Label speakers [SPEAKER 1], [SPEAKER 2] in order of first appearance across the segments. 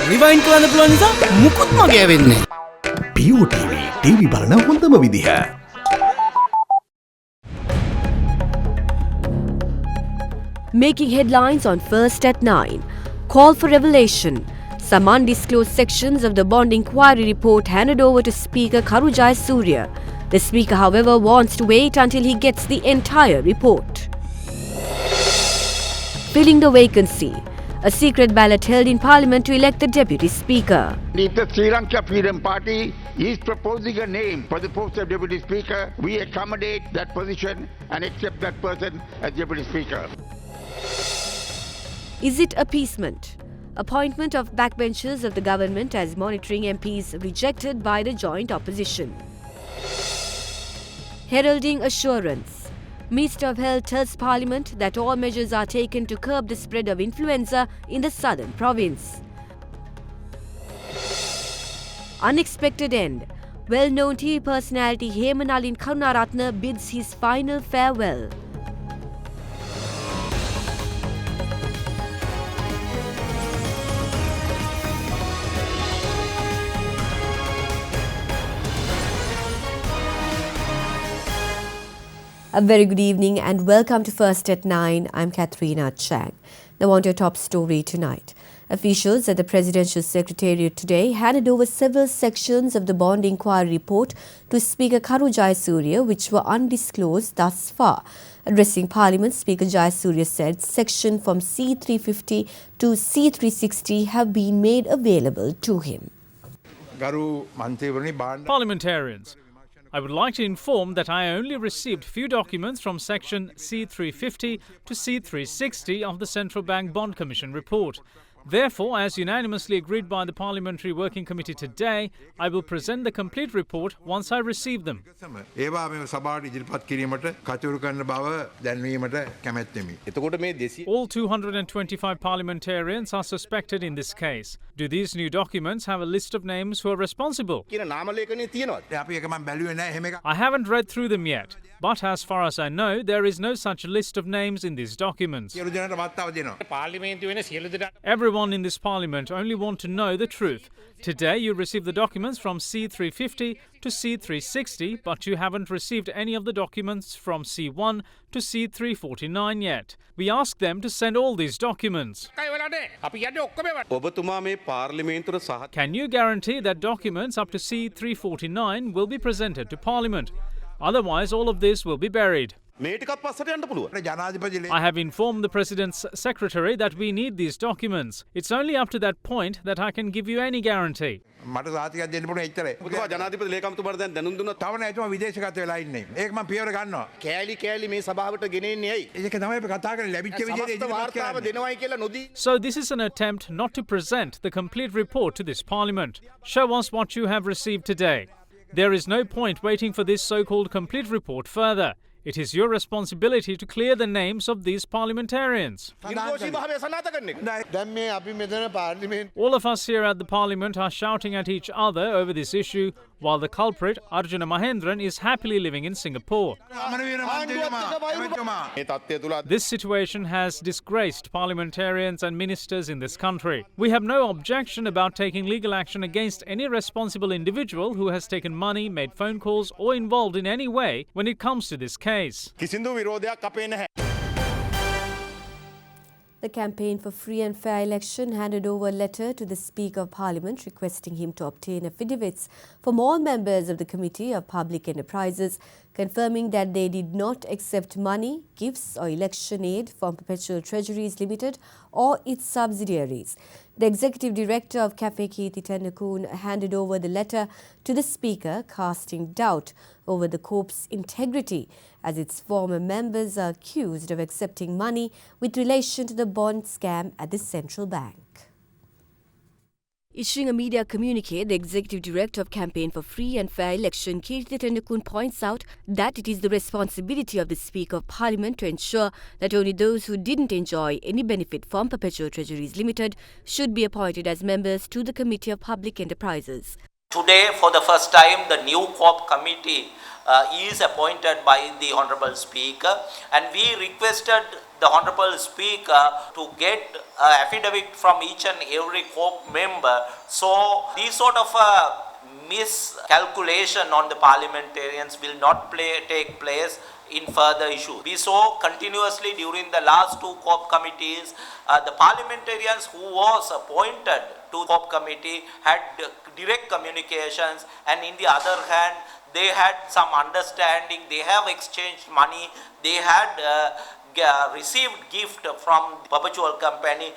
[SPEAKER 1] Rewind කරන්න පුළුවන් නිසා මුකුත් මගේ වෙන්නේ.
[SPEAKER 2] BOTV TV බලන හොඳම විදිහ.
[SPEAKER 3] Making headlines on First at 9. Call for revelation. Some undisclosed sections of the bond inquiry report handed over to Speaker Karujai Surya. The Speaker, however, wants to wait until he gets the entire report. Filling the vacancy. A secret ballot held in Parliament to elect the Deputy Speaker.
[SPEAKER 4] If the Sri Lanka Freedom Party is proposing a name for the post of Deputy Speaker, we accommodate that position and accept that person as Deputy Speaker.
[SPEAKER 3] Is it appeasement? Appointment of backbenchers of the government as monitoring MPs rejected by the joint opposition. Heralding assurance. Minister of Health tells Parliament that all measures are taken to curb the spread of influenza in the southern province. Unexpected end. Well-known TV personality Hemanalin Karunaratne bids his final farewell. A very good evening and welcome to First at 9. I'm Katharina Chang. Now on to your top story tonight. Officials at the Presidential Secretariat today handed over several sections of the bond inquiry report to Speaker Karujai Surya, which were undisclosed thus far. Addressing Parliament, Speaker Jayasuriya said sections from C350 to C360 have been made available to him.
[SPEAKER 5] Parliamentarians, I would like to inform that I only received few documents from section C350 to C360 of the Central Bank Bond Commission report. Therefore, as unanimously agreed by the Parliamentary Working Committee today, I will present the complete report once I receive them. All 225 parliamentarians are suspected in this case. Do these new documents have a list of names who are responsible? I haven't read through them yet, but as far as I know, there is no such list of names in these documents. Everyone in this parliament only want to know the truth. Today you received the documents from C350 to C360, but you haven't received any of the documents from C1 to C349 yet. We ask them to send all these documents. Can you guarantee that documents up to C349 will be presented to Parliament? Otherwise, all of this will be buried. I have informed the President's Secretary that we need these documents. It's only up to that point that I can give you any guarantee. So this is an attempt not to present the complete report to this Parliament. Show us what you have received today. There is no point waiting for this so-called complete report further. It is your responsibility to clear the names of these parliamentarians. All of us here at the Parliament are shouting at each other over this issue, while the culprit, Arjuna Mahendran, is happily living in Singapore. This situation has disgraced parliamentarians and ministers in this country. We have no objection about taking legal action against any responsible individual who has taken money, made phone calls, or involved in any way when it comes to this case.
[SPEAKER 3] The Campaign for Free and Fair Election handed over a letter to the Speaker of Parliament requesting him to obtain affidavits from all members of the Committee of Public Enterprises, confirming that they did not accept money, gifts or election aid from Perpetual Treasuries Limited or its subsidiaries. The Executive Director of Cafe Kirti Tennakoon handed over the letter to the Speaker, casting doubt over the Corp's integrity as its former members are accused of accepting money with relation to the bond scam at the central bank. Issuing a media communique, the Executive Director of Campaign for Free and Fair Election, Kirti Tennakoon, points out that it is the responsibility of the Speaker of Parliament to ensure that only those who didn't enjoy any benefit from Perpetual Treasuries Limited should be appointed as members to the Committee of Public Enterprises.
[SPEAKER 6] Today, for the first time, the new COP committee is appointed by the Honorable Speaker, and we requested the Honorable Speaker to get affidavit from each and every COP member. So these sort of miscalculation on the parliamentarians will not take place in further issues. We saw continuously during the last two COP committees, the parliamentarians who was appointed to COP committee had direct communications, and in the other hand, they had some understanding, they have exchanged money, they had received gift from the perpetual company.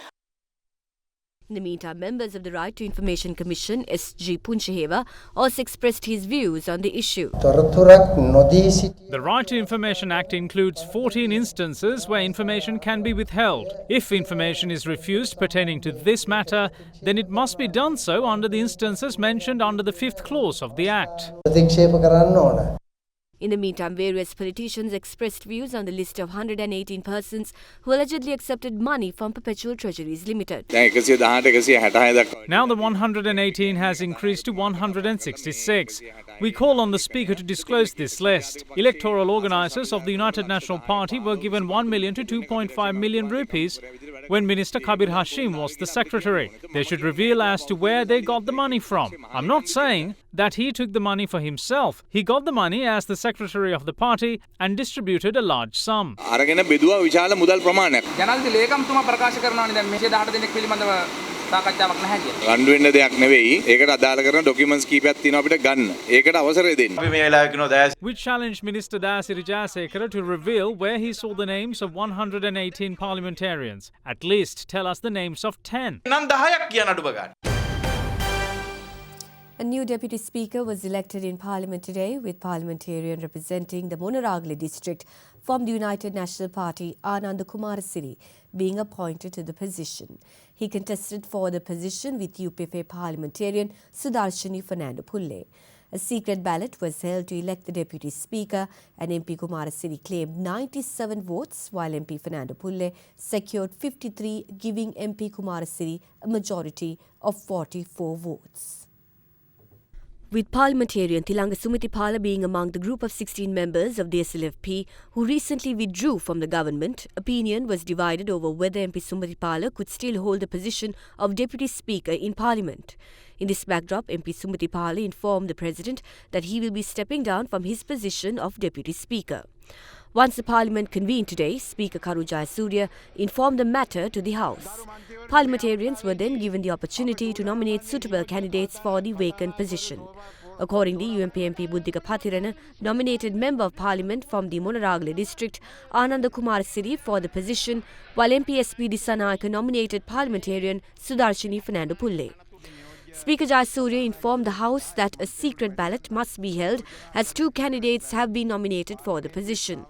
[SPEAKER 3] In the meantime, members of the Right to Information Commission, S.G. Punchaheva, also expressed his views on the issue.
[SPEAKER 5] The Right to Information Act includes 14 instances where information can be withheld. If information is refused pertaining to this matter, then it must be done so under the instances mentioned under the 5th clause of the Act.
[SPEAKER 3] In the meantime, various politicians expressed views on the list of 118 persons who allegedly accepted money from Perpetual Treasuries Limited.
[SPEAKER 5] Now the 118 has increased to 166. We call on the Speaker to disclose this list. Electoral organisers of the United National Party were given 1 million to 2.5 million rupees when Minister Kabir Hashim was the secretary. They should reveal as to where they got the money from. I'm not saying that he took the money for himself. He got the money as the secretary of the party and distributed a large sum. We challenged Minister Dayasiri Jayasekara to reveal where he saw the names of 118 parliamentarians. At least tell us the names of 10.
[SPEAKER 3] A new Deputy Speaker was elected in Parliament today, with parliamentarian representing the Monaragli district from the United National Party, Ananda Kumarasiri, being appointed to the position. He contested for the position with UPFA parliamentarian Sudarshini Fernando Pulle. A secret ballot was held to elect the Deputy Speaker, and MP Kumarasiri claimed 97 votes, while MP Fernando Pulle secured 53, giving MP Kumarasiri a majority of 44 votes. With parliamentarian Tilanga Sumitipala being among the group of 16 members of the SLFP who recently withdrew from the government, opinion was divided over whether MP Sumitipala could still hold the position of Deputy Speaker in Parliament. In this backdrop, MP Sumitipala informed the President that he will be stepping down from his position of Deputy Speaker. Once the Parliament convened today, Speaker Karu Jayasuriya informed the matter to the House. Parliamentarians were then given the opportunity to nominate suitable candidates for the vacant position. Accordingly, UMP MP Buddhika Pathirana nominated Member of Parliament from the Monaragli district, Ananda Kumarasiri, for the position, while MP SP Dissanayaka nominated parliamentarian Sudarshini Fernando Pulle. Speaker Jayasuriya informed the House that a secret ballot must be held as 2 candidates have been nominated for the position.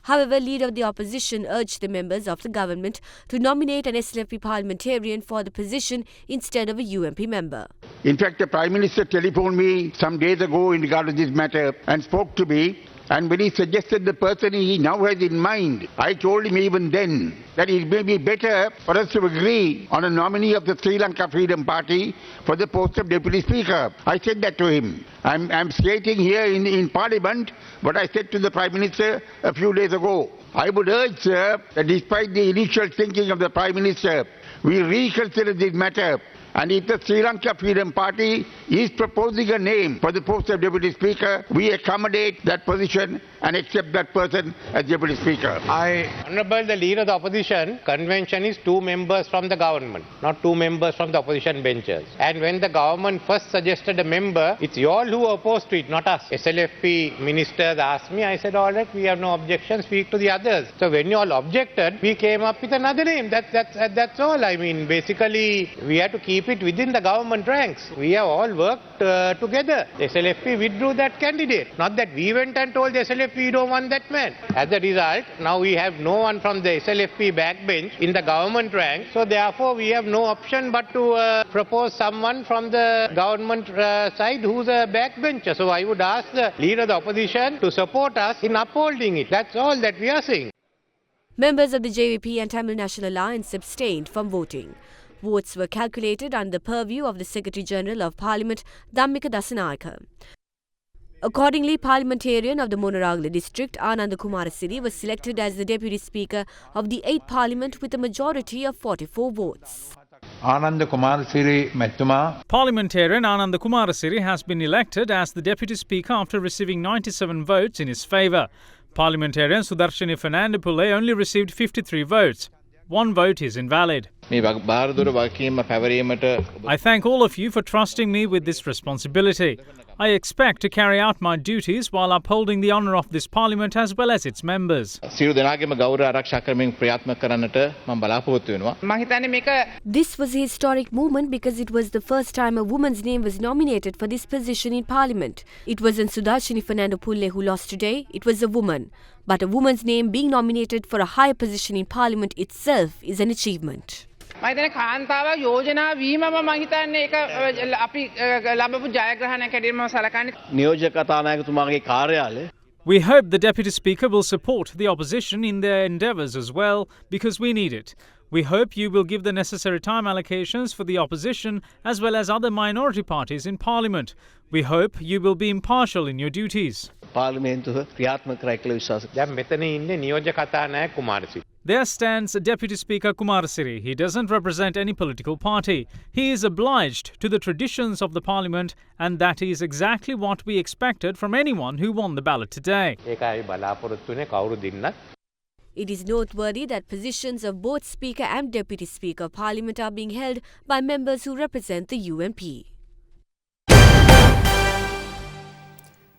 [SPEAKER 3] However, Leader of the Opposition urged the members of the government to nominate an SLFP parliamentarian for the position instead of a UMP member.
[SPEAKER 4] In fact, the Prime Minister telephoned me some days ago in regard to this matter and spoke to me. And when he suggested the person he now has in mind, I told him even then that it may be better for us to agree on a nominee of the Sri Lanka Freedom Party for the post of Deputy Speaker. I said that to him. I'm stating here in Parliament what I said to the Prime Minister a few days ago. I would urge, sir, that despite the initial thinking of the Prime Minister, we reconsider this matter. And if the Sri Lanka Freedom Party is proposing a name for the post of Deputy Speaker, we accommodate that position and accept that person as Deputy Speaker.
[SPEAKER 7] Honourable the Leader of the Opposition, convention is 2 members from the government, not 2 members from the opposition benches. And when the government first suggested a member, it's you all who opposed to it, not us. SLFP ministers asked me, I said, all right, we have no objection, speak to the others. So when you all objected, we came up with another name. That's all. I mean, basically, we have to keep it within the government ranks. We have all worked together. The SLFP withdrew that candidate. Not that we went and told the SLFP we don't want that man. As a result, now we have no one from the SLFP backbench in the government ranks. So therefore, we have no option but to propose someone from the government side who's a backbencher. So I would ask the Leader of the Opposition to support us in upholding it. That's all that we are saying.
[SPEAKER 3] Members of the JVP and Tamil National Alliance abstained from voting. Votes were calculated under the purview of the Secretary General of Parliament, Dhammika Dasanayaka. Accordingly, parliamentarian of the Monaragla district, Ananda Kumarasiri, was selected as the Deputy Speaker of the 8th Parliament with a majority of 44 votes.
[SPEAKER 8] Ananda Kumarasiri Mettuma.
[SPEAKER 5] Parliamentarian Ananda Kumarasiri has been elected as the Deputy Speaker after receiving 97 votes in his favour. Parliamentarian Sudarshini Fernandopulle only received 53 votes. 1 vote is invalid. I thank all of you for trusting me with this responsibility. I expect to carry out my duties while upholding the honour of this Parliament as well as its members.
[SPEAKER 3] This was a historic moment because it was the first time a woman's name was nominated for this position in Parliament. It wasn't Sudarshini Fernandopulle who lost today, it was a woman. But a woman's name being nominated for a higher position in Parliament itself is an achievement.
[SPEAKER 9] We hope
[SPEAKER 5] the Deputy Speaker will support the opposition in their endeavours as well, because we need it. We hope you will give the necessary time allocations for the opposition as well as other minority parties in Parliament. We hope you will be impartial in your duties. There stands Deputy Speaker Kumarasiri. He doesn't represent any political party. He is obliged to the traditions of the Parliament, and that is exactly what we expected from anyone who won the ballot today.
[SPEAKER 3] It is noteworthy that positions of both Speaker and Deputy Speaker of Parliament are being held by members who represent the UNP.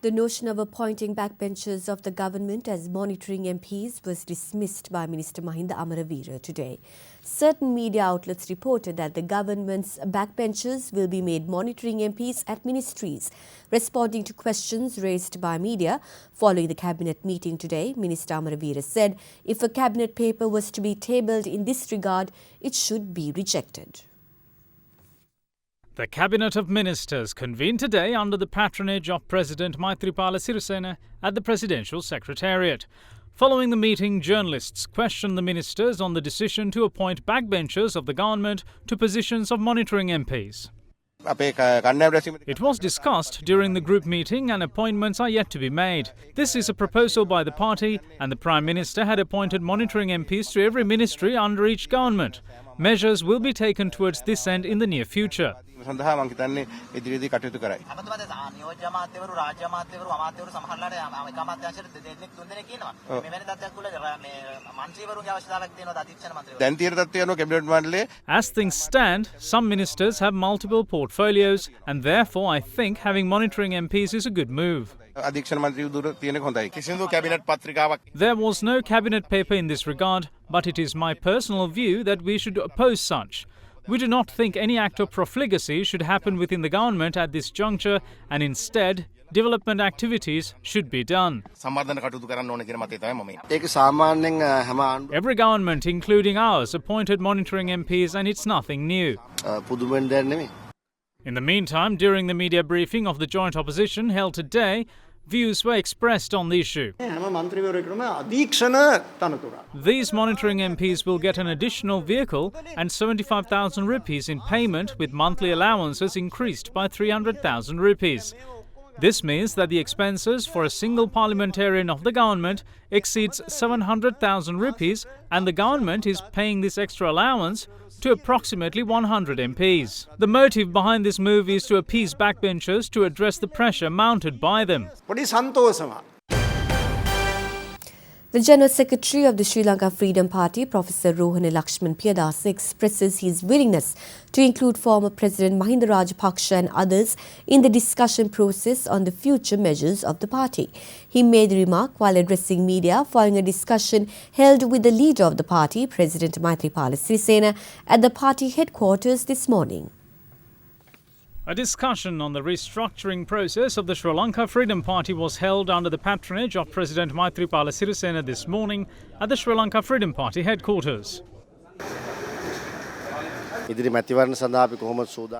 [SPEAKER 3] The notion of appointing backbenchers of the government as monitoring MPs was dismissed by Minister Mahinda Amaraveera today. Certain media outlets reported that the government's backbenchers will be made monitoring MPs at ministries. Responding to questions raised by media following the cabinet meeting today, Minister Amaraveera said if a cabinet paper was to be tabled in this regard, it should be rejected.
[SPEAKER 5] The Cabinet of Ministers convened today under the patronage of President Maithripala Sirisena at the Presidential Secretariat. Following the meeting, journalists questioned the ministers on the decision to appoint backbenchers of the government to positions of monitoring MPs. It was discussed during the group meeting and appointments are yet to be made. This is a proposal by the party, and the Prime Minister had appointed monitoring MPs to every ministry under each government. Measures will be taken towards this end in the near future. As things stand, some ministers have multiple portfolios, and therefore I think having monitoring MPs is a good move. There was no cabinet paper in this regard, but it is my personal view that we should oppose such. We do not think any act of profligacy should happen within the government at this juncture, and instead, development activities should be done. Every government, including ours, appointed monitoring MPs, and it's nothing new. In the meantime, during the media briefing of the joint opposition held today, views were expressed on the issue. These monitoring MPs will get an additional vehicle and 75,000 rupees in payment, with monthly allowances increased by 300,000 rupees. This means that the expenses for a single parliamentarian of the government exceeds 700,000 rupees, and the government is paying this extra allowance to approximately 100 MPs. The motive behind this move is to appease backbenchers to address the pressure mounted by them.
[SPEAKER 3] The General Secretary of the Sri Lanka Freedom Party, Professor Rohana Lakshman Piyadasa, expresses his willingness to include former President Mahinda Rajapaksa and others in the discussion process on the future measures of the party. He made the remark while addressing media following a discussion held with the leader of the party, President Maithripala Sirisena, at the party headquarters this morning.
[SPEAKER 5] A discussion on the restructuring process of the Sri Lanka Freedom Party was held under the patronage of President Maithripala Sirisena this morning at the Sri Lanka Freedom Party headquarters.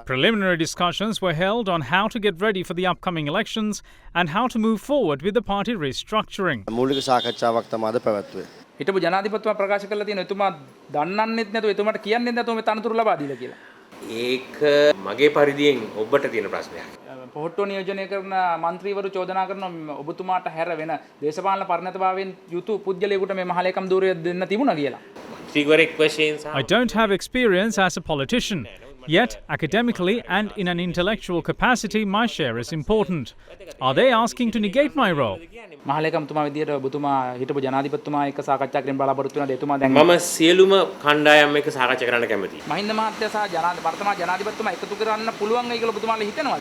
[SPEAKER 5] Preliminary discussions were held on how to get ready for the upcoming elections and how to move forward with the party restructuring.
[SPEAKER 10] හිටපු ජනාධිපතිතුමා ප්‍රකාශ කළා තියෙනවා එතුමා දන්නන්නෙත් නැතුව එතුමාට කියන්නේ නැතුව මේ තනතුරු ලබා දීලා කියලා.
[SPEAKER 9] ඒක මගේ පරිදියෙන් ඔබට තියෙන ප්‍රශ්නයක්.
[SPEAKER 10] පොහොට්ටුව නියෝජනය කරන മന്ത്രിවරු චෝදනා කරන ඔබතුමාට හැර වෙන දේශපාලන පරිණතභාවයෙන් යුතු පුද්ගලයෙකුට මේ මහලේකම් ධූරය දෙන්න තිබුණා කියලා.
[SPEAKER 9] මන්ත්‍රීවරයෙක් වශයෙන්
[SPEAKER 5] I don't have experience as a politician. Yet, academically and in an intellectual capacity, my share is important. Are they asking to negate my role?
[SPEAKER 10] මහලේකම්තුමා විදියට ඔබතුමා හිටපු ජනාධිපතිතුමා එක්ක සාකච්ඡා කිරීම බලාපොරොත්තු වෙනද එතුමා දැන්
[SPEAKER 9] මම සියලුම කණ්ඩායම් එක්ක සාකච්ඡා කරන්න කැමතියි.
[SPEAKER 10] මහින්ද මහත්තයා සහ වර්තමාන ජනාධිපතිතුමා එකතු කරන්න පුළුවන් වෙයි කියලා ඔබතුමාලා හිතනවා.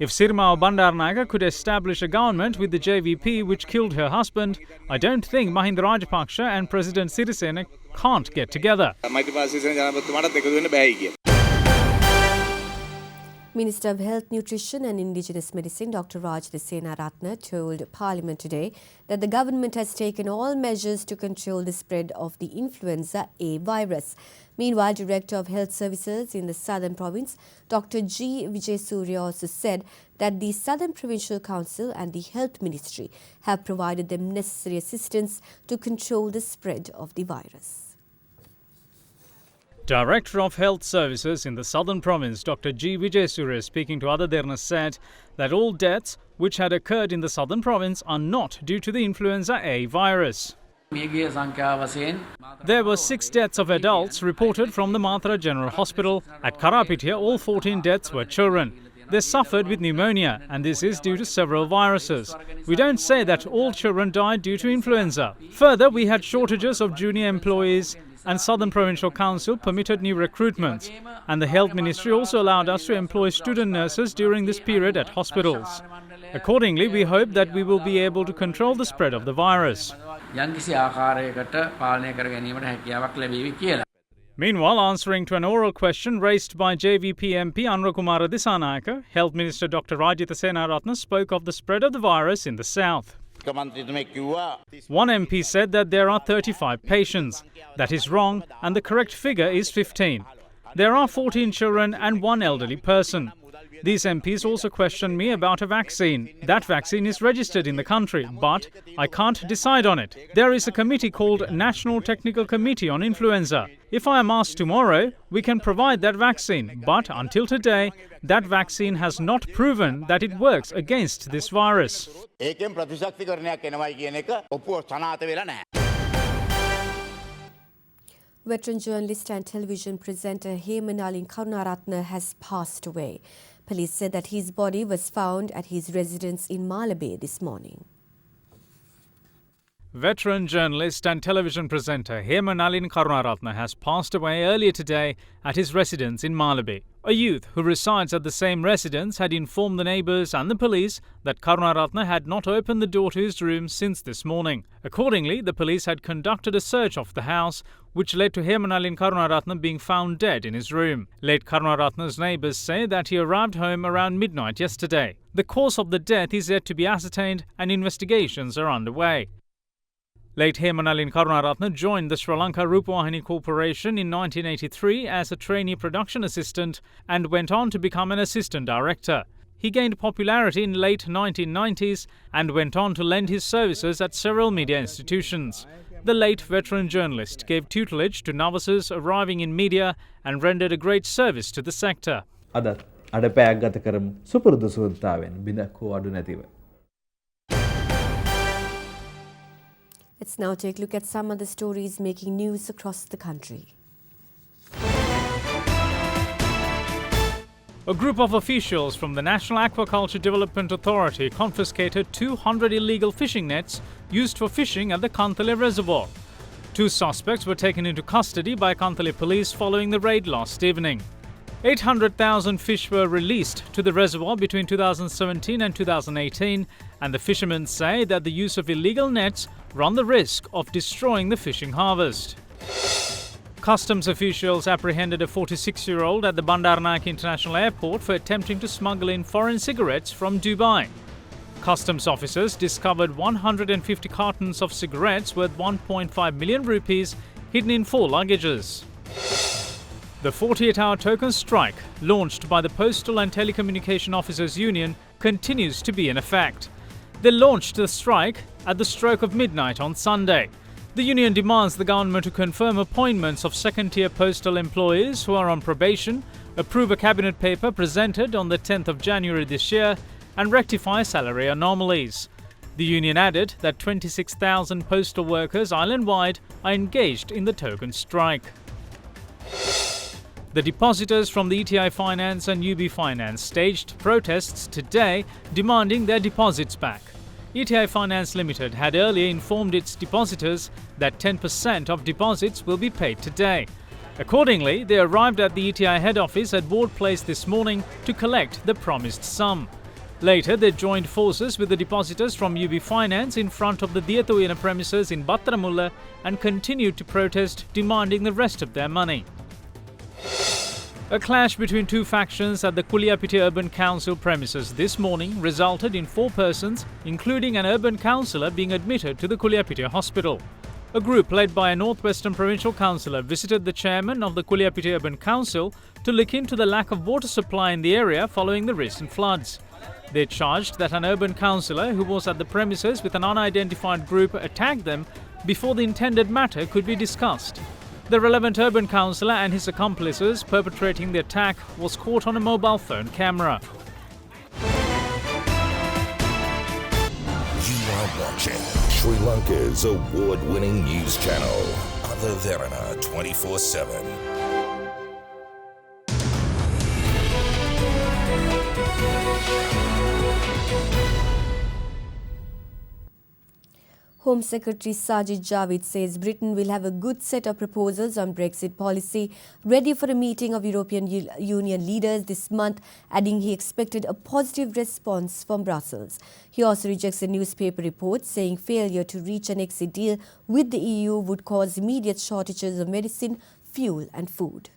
[SPEAKER 5] If Sirma Bandaranaike could establish a government with the JVP which killed her husband, I don't think Mahinda Rajapaksa and President Sirisena can't get together.
[SPEAKER 3] Minister of Health, Nutrition and Indigenous Medicine Dr. Rajitha Senaratne told Parliament today that the government has taken all measures to control the spread of the influenza A virus. Meanwhile, Director of Health Services in the Southern Province, Dr. G. Vijay Surya also said that the Southern Provincial Council and the Health Ministry have provided them necessary assistance to control the spread of the virus.
[SPEAKER 5] Director of Health Services in the Southern Province, Dr. G. Vijay Surya, speaking to other Derana, said that all deaths which had occurred in the Southern Province are not due to the influenza A virus. There were 6 deaths of adults reported from the Mathura General Hospital. At Karapitiya, all 14 deaths were children. They suffered with pneumonia, and this is due to several viruses. We don't say that all children died due to influenza. Further, we had shortages of junior employees, and Southern Provincial Council permitted new recruitments, and the Health Ministry also allowed us to employ student nurses during this period at hospitals. Accordingly, we hope that we will be able to control the spread of the virus. Meanwhile, answering to an oral question raised by JVP MP Anurakumara Dissanayake, Health Minister Dr. Rajitha Senaratne spoke of the spread of the virus in the south. One MP said that there are 35 patients. That is wrong, and the correct figure is 15. There are 14 children and 1 elderly person. These MPs also questioned me about a vaccine. That vaccine is registered in the country, but I can't decide on it. There is a committee called National Technical Committee on Influenza. If I am asked tomorrow, we can provide that vaccine. But until today, that vaccine has not proven that it works against this virus.
[SPEAKER 3] Veteran journalist and television presenter Hemanalin Karunaratne has passed away. Police said that his body was found at his residence in Malabar this morning.
[SPEAKER 5] Veteran journalist and television presenter Hemanalin Karunaratne has passed away earlier today at his residence in Malabar. A youth who resides at the same residence had informed the neighbours and the police that Karunaratne had not opened the door to his room since this morning. Accordingly, the police had conducted a search of the house, which led to Hemanalin Karunaratne being found dead in his room. Late Karunaratne's neighbours say that he arrived home around midnight yesterday. The cause of the death is yet to be ascertained and investigations are underway. Late Hemanalin Karunaratne joined the Sri Lanka Rupawahini Corporation in 1983 as a trainee production assistant and went on to become an assistant director. He gained popularity in late 1990s and went on to lend his services at several media institutions. The late veteran journalist gave tutelage to novices arriving in media and rendered a great service to the sector.
[SPEAKER 11] අදත් අඩපෑයක් ගත කරමු සුපුරුදු සුවතාවෙන් බිඳක් හෝ අඩු නැතිව.
[SPEAKER 3] Let's now take a look at some of the stories making news across the country.
[SPEAKER 5] A group of officials from the National Aquaculture Development Authority confiscated 200 illegal fishing nets used for fishing at the Kantale Reservoir. 2 suspects were taken into custody by Kantale police following the raid last evening. 800,000 fish were released to the reservoir between 2017 and 2018, and the fishermen say that the use of illegal nets run the risk of destroying the fishing harvest. Customs officials apprehended a 46-year-old at the Bandaranaike International Airport for attempting to smuggle in foreign cigarettes from Dubai. Customs officers discovered 150 cartons of cigarettes worth 1.5 million rupees hidden in 4 luggages. The 48-hour token strike, launched by the Postal and Telecommunication Officers Union, continues to be in effect. They launched the strike at the stroke of midnight on Sunday. The union demands the government to confirm appointments of second-tier postal employees who are on probation, approve a cabinet paper presented on the 10th of January this year, and rectify salary anomalies. The union added that 26,000 postal workers island-wide are engaged in the token strike. The depositors from the ETI Finance and UB Finance staged protests today demanding their deposits back. ETI Finance Limited had earlier informed its depositors that 10% of deposits will be paid today. Accordingly, they arrived at the ETI head office at Ward Place this morning to collect the promised sum. Later, they joined forces with the depositors from UB Finance in front of the Diethoyana premises in Battaramulla and continued to protest, demanding the rest of their money. A clash between two factions at the Kuliyapiti Urban Council premises this morning resulted in 4 persons, including an urban councillor, being admitted to the Kuliyapiti hospital. A group led by a Northwestern Provincial Councillor visited the chairman of the Kuliyapiti Urban Council to look into the lack of water supply in the area following the recent floods. They charged that an urban councillor who was at the premises with an unidentified group attacked them before the intended matter could be discussed. The relevant urban councillor and his accomplices perpetrating the attack was caught on a mobile phone camera.
[SPEAKER 12] You are watching Sri Lanka's award-winning news channel, Other Derana 24/7.
[SPEAKER 3] Home Secretary Sajid Javid says Britain will have a good set of proposals on Brexit policy ready for a meeting of European Union leaders this month, adding he expected a positive response from Brussels. He also rejects a newspaper report saying failure to reach an exit deal with the EU would cause immediate shortages of medicine, fuel and food.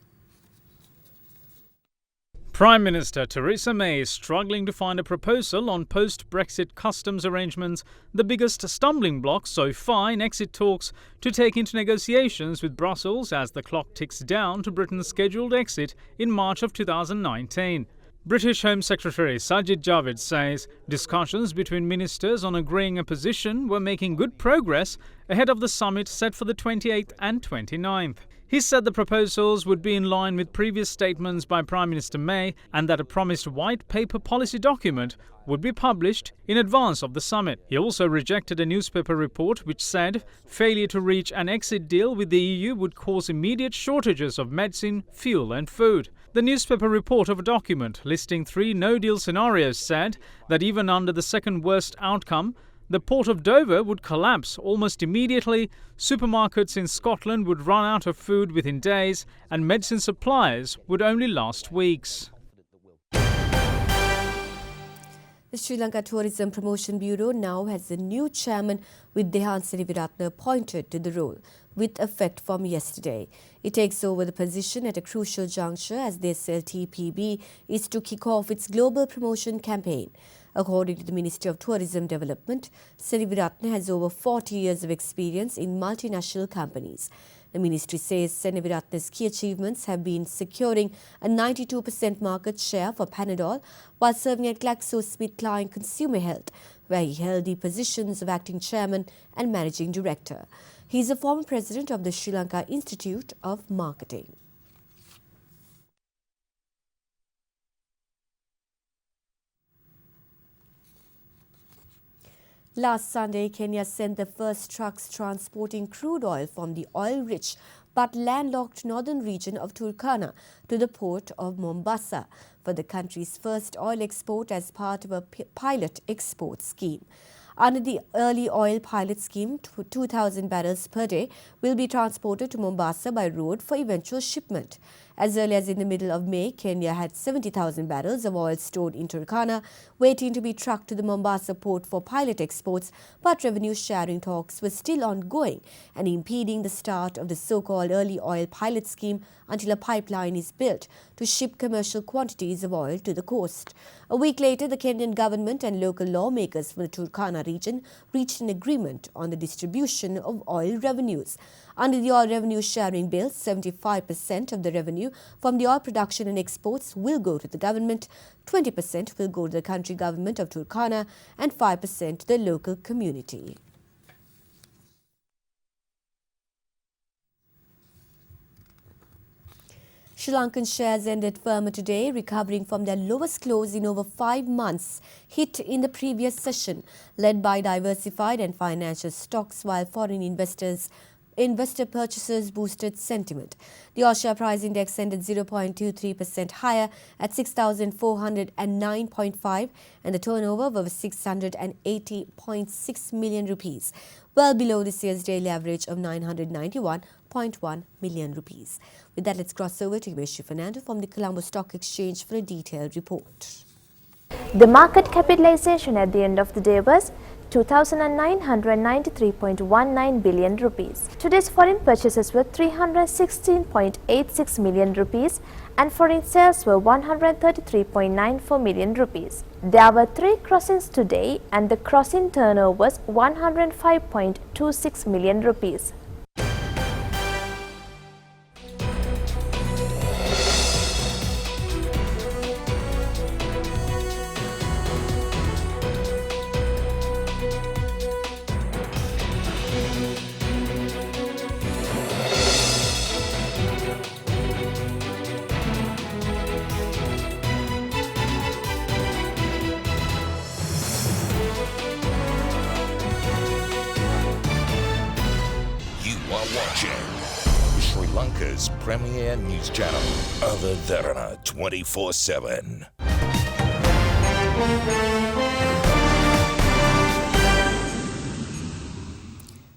[SPEAKER 5] Prime Minister Theresa May is struggling to find a proposal on post-Brexit customs arrangements, the biggest stumbling block so far in exit talks to take into negotiations with Brussels as the clock ticks down to Britain's scheduled exit in March of 2019. British Home Secretary Sajid Javid says discussions between ministers on agreeing a position were making good progress ahead of the summit set for the 28th and 29th. He said the proposals would be in line with previous statements by Prime Minister May and that a promised white paper policy document would be published in advance of the summit. He also rejected a newspaper report which said failure to reach an exit deal with the EU would cause immediate shortages of medicine, fuel and food. The newspaper report of a document listing 3 no-deal scenarios said that even under the second worst outcome, the port of Dover would collapse almost immediately, supermarkets in Scotland would run out of food within days, and medicine supplies would only last weeks.
[SPEAKER 3] The Sri Lanka Tourism Promotion Bureau now has a new chairman with Dehan Seniviratne appointed to the role with effect from yesterday. It takes over the position at a crucial juncture as the SLTPB is to kick off its global promotion campaign. According to the Ministry of Tourism Development, Seniviratne has over 40 years of experience in multinational companies. The ministry says Seniviratne's key achievements have been securing a 92% market share for Panadol while serving at GlaxoSmithKline Consumer Health, where he held the positions of acting chairman and managing director. He is a former president of the Sri Lanka Institute of Marketing. Last Sunday, Kenya sent the first trucks transporting crude oil from the oil-rich but landlocked northern region of Turkana to the port of Mombasa for the country's first oil export as part of a pilot export scheme. Under the early oil pilot scheme, 2,000 barrels per day will be transported to Mombasa by road for eventual shipment. As early as in the middle of May, Kenya had 70,000 barrels of oil stored in Turkana, waiting to be trucked to the Mombasa port for pilot exports, but revenue sharing talks were still ongoing and impeding the start of the so-called early oil pilot scheme until a pipeline is built to ship commercial quantities of oil to the coast. A week later, the Kenyan government and local lawmakers from the Turkana region reached an agreement on the distribution of oil revenues. Under the Oil Revenue Sharing Bill, 75% of the revenue from the oil production and exports will go to the government, 20% will go to the country government of Turkana and 5% to the local community. Sri Lankan shares ended firmer today, recovering from their lowest close in over 5 months, hit in the previous session, led by diversified and financial stocks, while foreign investor purchases boosted sentiment. The All-Share Price Index ended 0.23% higher at 6,409.5 and the turnover was 680.6 million rupees, well below this year's daily average of 991.1 million rupees. With that, let's cross over to Himeshi Fernando from the Colombo Stock Exchange for a detailed report.
[SPEAKER 13] The market capitalization at the end of the day was 2,993.19 billion rupees. Today's foreign purchases were 316.86 million rupees and foreign sales were 133.94 million rupees. There were 3 crossings today and the crossing turnover was 105.26 million rupees.
[SPEAKER 12] Watching Sri Lanka's premier news channel, Derana 24/7.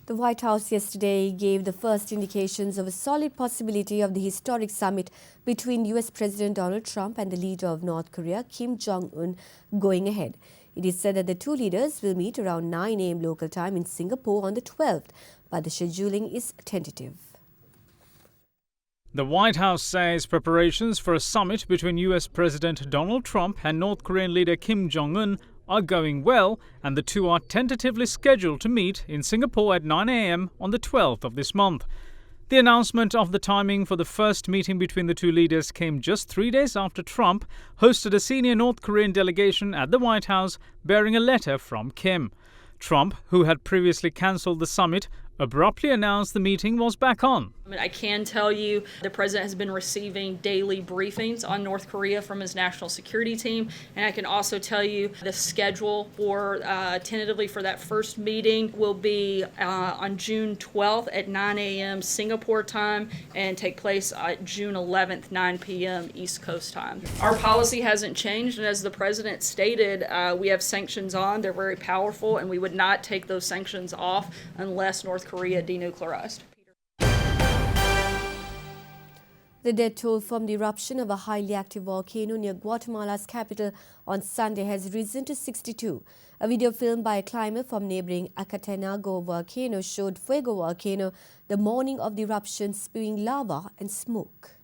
[SPEAKER 3] The White House yesterday gave the first indications of a solid possibility of the historic summit between US President Donald Trump and the leader of North Korea, Kim Jong-un, going ahead. It is said that the two leaders will meet around 9 a.m. local time in Singapore on the 12th, but the scheduling is tentative.
[SPEAKER 5] The White House says preparations for a summit between US President Donald Trump and North Korean leader Kim Jong-un are going well, and the two are tentatively scheduled to meet in Singapore at 9 a.m. on the 12th of this month. The announcement of the timing for the first meeting between the two leaders came just 3 days after Trump hosted a senior North Korean delegation at the White House bearing a letter from Kim. Trump, who had previously cancelled the summit, abruptly announced the meeting was back on.
[SPEAKER 14] I can tell you the president has been receiving daily briefings on North Korea from his national security team, and I can also tell you the schedule for tentatively for that first meeting will be on June 12th at 9 a.m. Singapore time and take place June 11th, 9 p.m. East Coast time. Our policy hasn't changed, and as the president stated, we have sanctions on. They're very powerful, and we would not take those sanctions off unless North Korea denuclearized.
[SPEAKER 3] The death toll from the eruption of a highly active volcano near Guatemala's capital on Sunday has risen to 62. A video filmed by a climber from neighboring Acatenango volcano showed Fuego volcano the morning of the eruption spewing lava and smoke.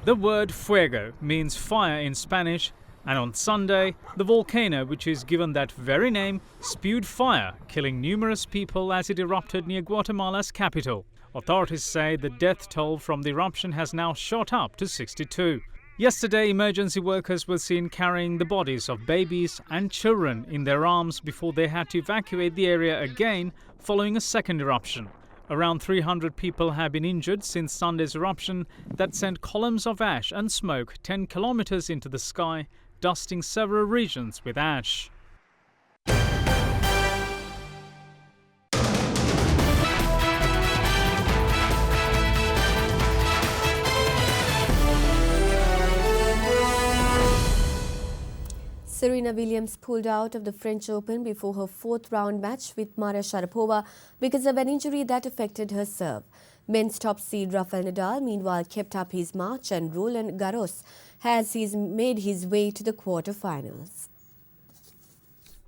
[SPEAKER 5] The word fuego means fire in Spanish, and on Sunday, the volcano, which is given that very name, spewed fire, killing numerous people as it erupted near Guatemala's capital. Authorities say the death toll from the eruption has now shot up to 62. Yesterday, emergency workers were seen carrying the bodies of babies and children in their arms before they had to evacuate the area again following a second eruption. Around 300 people have been injured since Sunday's eruption that sent columns of ash and smoke 10 kilometers into the sky, dusting several regions with ash.
[SPEAKER 3] Serena Williams pulled out of the French Open before her 4th round match with Maria Sharapova because of an injury that affected her serve. Men's top seed Rafael Nadal, meanwhile, kept up his march, and Roland Garros has made his way to the quarter-finals.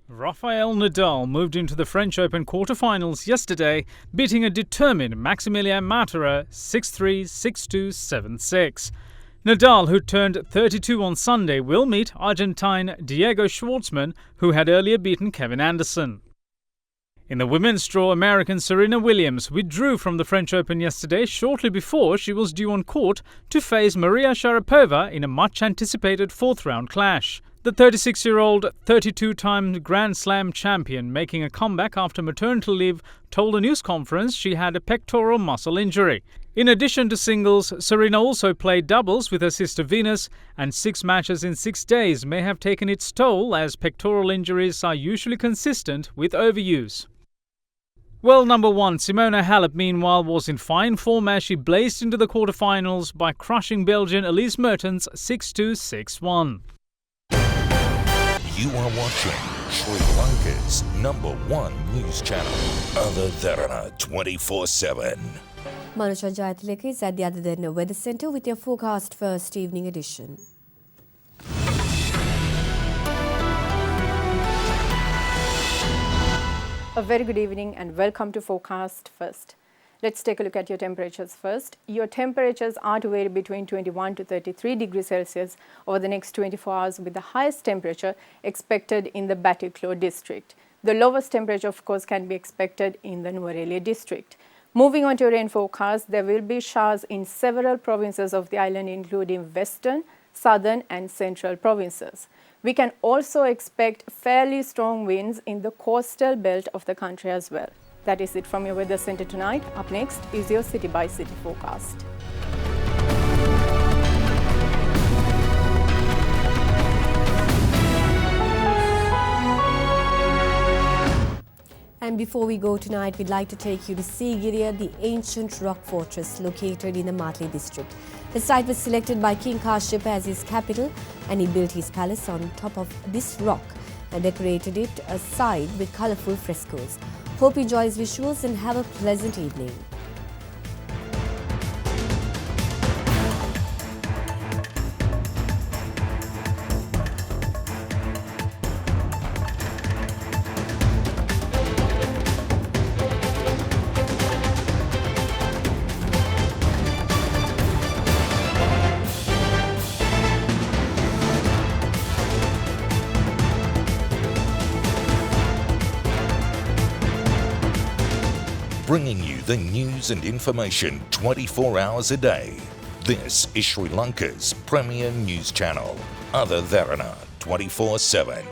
[SPEAKER 5] Rafael Nadal moved into the French Open quarter-finals yesterday, beating a determined Maximilian Matera 6-3, 6-2, 7-6. Nadal, who turned 32 on Sunday, will meet Argentine Diego Schwartzman, who had earlier beaten Kevin Anderson. In the women's draw, American Serena Williams withdrew from the French Open yesterday shortly before she was due on court to face Maria Sharapova in a much-anticipated 4th-round clash. The 36-year-old 32-time Grand Slam champion, making a comeback after maternity leave, told a news conference she had a pectoral muscle injury. In addition to singles, Serena also played doubles with her sister Venus, and 6 matches in 6 days may have taken its toll as pectoral injuries are usually consistent with overuse. World number 1 Simona Halep meanwhile was in fine form as she blazed into the quarterfinals by crushing Belgian Elise Mertens 6-2, 6-1.
[SPEAKER 12] You are watching Sri Lanka's #1 news channel, Other Derana 24/7.
[SPEAKER 3] Manucha Jayatileka is at the Other Derana Weather Centre with your forecast first evening edition.
[SPEAKER 15] A very good evening and welcome to Forecast First. Let's take a look at your temperatures first. Your temperatures are to vary between 21 to 33 degrees Celsius over the next 24 hours, with the highest temperature expected in the Batticaloa district. The lowest temperature, of course, can be expected in the Nuwara district. Moving on to rain forecast, there will be showers in several provinces of the island, including western, southern and central provinces. We can also expect fairly strong winds in the coastal belt of the country as well. That is it from your weather center tonight. Up next is your city by city forecast.
[SPEAKER 3] And before we go tonight, we'd like to take you to Sigiriya, the ancient rock fortress located in the Matli district. The site was selected by King Kashyap as his capital, and he built his palace on top of this rock and decorated it aside with colourful frescoes. Hope you enjoy these visuals and have a pleasant evening.
[SPEAKER 12] Bringing you the news and information 24 hours a day. This is Sri Lanka's premier news channel, Other Derana 24/7.